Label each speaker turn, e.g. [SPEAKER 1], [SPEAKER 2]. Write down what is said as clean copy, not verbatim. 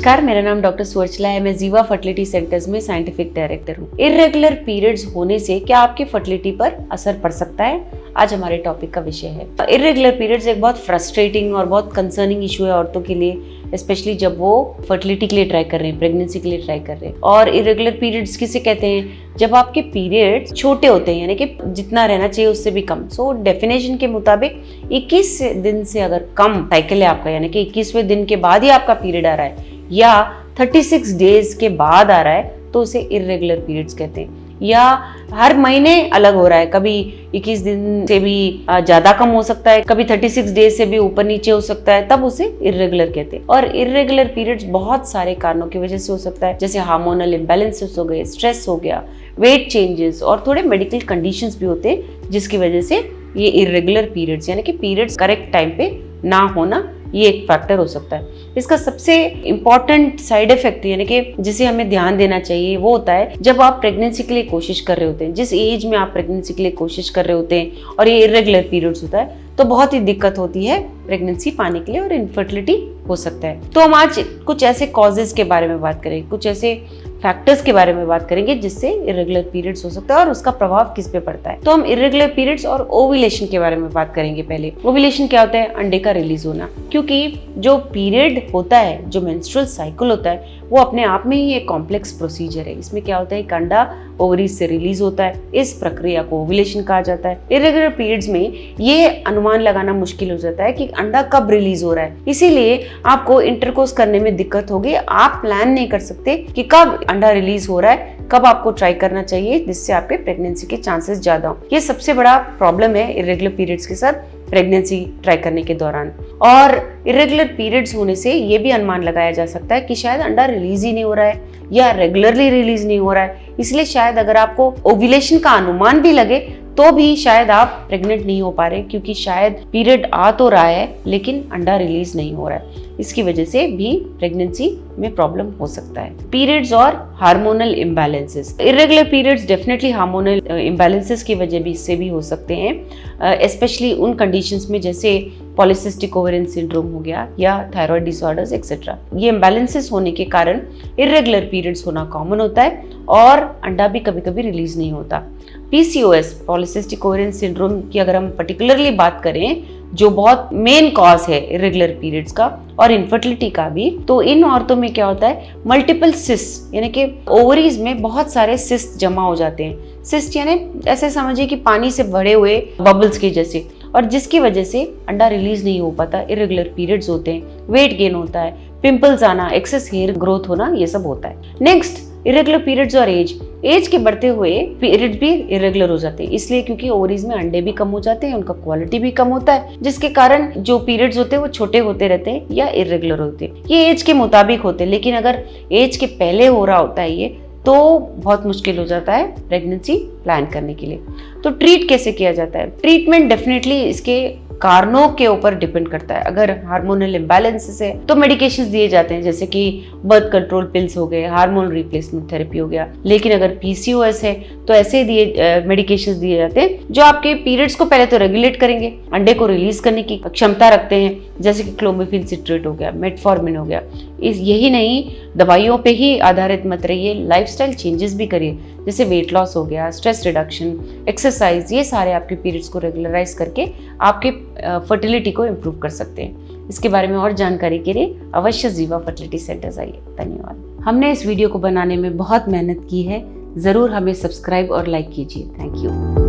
[SPEAKER 1] नमस्कार, मेरा नाम डॉक्टर सुवर्चला है। मैं जीवा फर्टिलिटी सेंटर्स में साइंटिफिक डायरेक्टर हूँ। इर्रेगुलर पीरियड्स होने से क्या आपकी फर्टिलिटी पर असर पड़ सकता है, आज हमारे टॉपिक का विषय है। इर्रेगुलर पीरियड्स एक बहुत फ्रस्ट्रेटिंग और बहुत कंसर्निंग इशू है औरतों के लिए, स्पेशली जब वो फर्टिलिटी के लिए ट्राई कर रहे हैं, प्रेगनेंसी के लिए ट्राई कर रहे हैं। और इर्रेगुलर पीरियड्स किसे कहते हैं? जब आपके पीरियड्स छोटे होते हैं, यानी कि जितना रहना चाहिए उससे भी कम। सो डेफिनेशन के मुताबिक 21 दिन से अगर कम साइकिल है आपका, यानी कि 21वें दिन के बाद ही आपका पीरियड आ रहा है या 36 डेज के बाद आ रहा है, तो उसे इर्रेगुलर पीरियड्स कहते हैं। या हर महीने अलग हो रहा है, कभी 21 दिन से भी ज्यादा कम हो सकता है, कभी 36 डेज से भी ऊपर नीचे हो सकता है, तब उसे इर्रेगुलर कहते हैं। और इर्रेगुलर पीरियड्स बहुत सारे कारणों की वजह से हो सकता है, जैसे हार्मोनल इम्बैलेंसेस हो गए, स्ट्रेस हो गया, वेट चेंजेस और थोड़े मेडिकल कंडीशंस भी होते हैं, जिसकी वजह से ये इर्रेगुलर पीरियड्स यानी कि पीरियड्स करेक्ट टाइम पे ना होना, ये एक फैक्टर हो सकता है। इसका सबसे इम्पॉर्टेंट साइड इफेक्ट यानी कि जिसे हमें ध्यान देना चाहिए वो होता है जब आप प्रेगनेंसी के लिए कोशिश कर रहे होते हैं। जिस एज में आप प्रेगनेंसी के लिए कोशिश कर रहे होते हैं और ये इर्रेगुलर पीरियड्स होता है, तो बहुत ही दिक्कत होती है प्रेगनेंसी पाने के लिए और इनफर्टिलिटी हो सकता है। तो हम आज कुछ ऐसे कॉजेज के बारे में बात करेंगे, कुछ ऐसे फैक्टर्स के बारे में बात करेंगे जिससे इर्रेगुलर पीरियड्स हो सकता है और उसका प्रभाव किस पे पड़ता है। तो हम इर्रेगुलर पीरियड्स और ओव्यूलेशन के बारे में बात करेंगे। पहले ओव्यूलेशन क्या होता है? अंडे का रिलीज होना। क्योंकि जो पीरियड होता है, जो मेंस्ट्रुअल साइकिल होता है, वो अपने आप में ही एक कॉम्प्लेक्स प्रोसीजर है। इसमें क्या होता है, एक अंडा ओवरीज से रिलीज होता है, इस प्रक्रिया को ओव्यूलेशन कहा जाता है। इर्रेगुलर पीरियड्स में ये अनुमान लगाना मुश्किल हो जाता है कि अंडा कब रिलीज हो रहा है, इसीलिए आपको इंटरकोर्स करने में दिक्कत होगी। आप प्लान नहीं कर सकते कि कब अंडा रिलीज हो रहा है, कब आपको ट्राई करना चाहिए, जिससे आपके प्रेगनेंसी के चांसेस ज्यादा हो। ये सबसे बड़ा प्रॉब्लम है इर्रेगुलर पीरियड्स के साथ प्रेगनेंसी ट्राई करने के दौरान। और इर्रेगुलर पीरियड्स होने से ये भी अनुमान लगाया जा सकता है कि शायद अंडा रिलीज ही नहीं हो रहा है या रेगुलरली रिलीज नहीं हो रहा है। इसलिए शायद अगर आपको ओव्यूलेशन का अनुमान भी लगे तो भी शायद आप प्रेग्नेंट नहीं हो पा रहे, क्योंकि शायद पीरियड आ तो रहा है लेकिन अंडा रिलीज नहीं हो रहा है। इसकी वजह से भी प्रेगनेंसी में प्रॉब्लम हो सकता है। पीरियड्स और hormonal imbalances. Irregular periods definitely hormonal imbalances की वजह से भी हो सकते हैं, स्पेशली उन कंडीशंस में जैसे पॉलीसिस्टिक ओवेरियन सिंड्रोम हो गया या थायराइड डिसऑर्डर्स एक्सेट्रा। ये इम्बैलेंसेस होने के कारण इर्रेगुलर पीरियड्स होना कॉमन होता है और अंडा भी कभी कभी रिलीज नहीं होता। PCOS पॉलीसिस्टिक ओवेरियन सिंड्रोम की अगर हम पर्टिकुलरली बात करें, जो बहुत मेन कॉज है इर्रेगुलर पीरियड्स का और इनफर्टिलिटी का भी, तो इन औरतों में क्या होता है, मल्टीपल सिस्ट यानी कि ओवरीज में बहुत सारे सिस्ट जमा हो जाते हैं। सिस्ट यानी ऐसे समझिए कि पानी से भरे हुए बबल्स के जैसे, और जिसकी वजह से अंडा रिलीज नहीं हो पाता, इर्रेगुलर पीरियड्स होते हैं, वेट गेन होता है, पिंपल्स आना, एक्सेस हेयर ग्रोथ होना, ये सब होता है। नेक्स्ट, इर्रेगुलर पीरियड्स और एज के बढ़ते हुए पीरियड्स भी इर्रेगुलर हो जाते हैं, इसलिए क्योंकि ओवरीज में अंडे भी कम हो जाते हैं, उनका क्वालिटी भी कम होता है, जिसके कारण जो पीरियड्स होते हैं वो छोटे होते रहते हैं या इर्रेगुलर होते हैं। ये एज के मुताबिक होते हैं, लेकिन अगर एज के पहले हो रहा होता है ये, तो बहुत मुश्किल हो जाता है प्रेगनेंसी प्लान करने के लिए। तो ट्रीट कैसे किया जाता है? ट्रीटमेंट डेफिनेटली इसके कारणों के ऊपर डिपेंड करता है। अगर हार्मोनल इम्बैलेंसेस है तो मेडिकेशंस दिए जाते हैं, जैसे कि बर्थ कंट्रोल पिल्स हो गए, हार्मोन रिप्लेसमेंट थेरेपी हो गया। लेकिन अगर PCOS है तो ऐसे मेडिकेशंस दिए जाते हैं जो आपके पीरियड्स को पहले तो रेगुलेट करेंगे, अंडे को रिलीज करने की क्षमता रखते हैं, जैसे कि क्लोमिफेन सिट्रेट हो गया, मेटफॉर्मिन हो गया। यही नहीं, दवाइयों पे ही आधारित मत रहिए, लाइफस्टाइल चेंजेस भी करिए, जैसे वेट लॉस हो गया, स्ट्रेस रिडक्शन, एक्सरसाइज, ये सारे आपके पीरियड्स को रेगुलराइज करके आपके फर्टिलिटी को इम्प्रूव कर सकते हैं। इसके बारे में और जानकारी के लिए अवश्य जीवा फर्टिलिटी सेंटर्स आइए। धन्यवाद। हमने इस वीडियो को बनाने में बहुत मेहनत की है, ज़रूर हमें सब्सक्राइब और लाइक कीजिए। Thank you.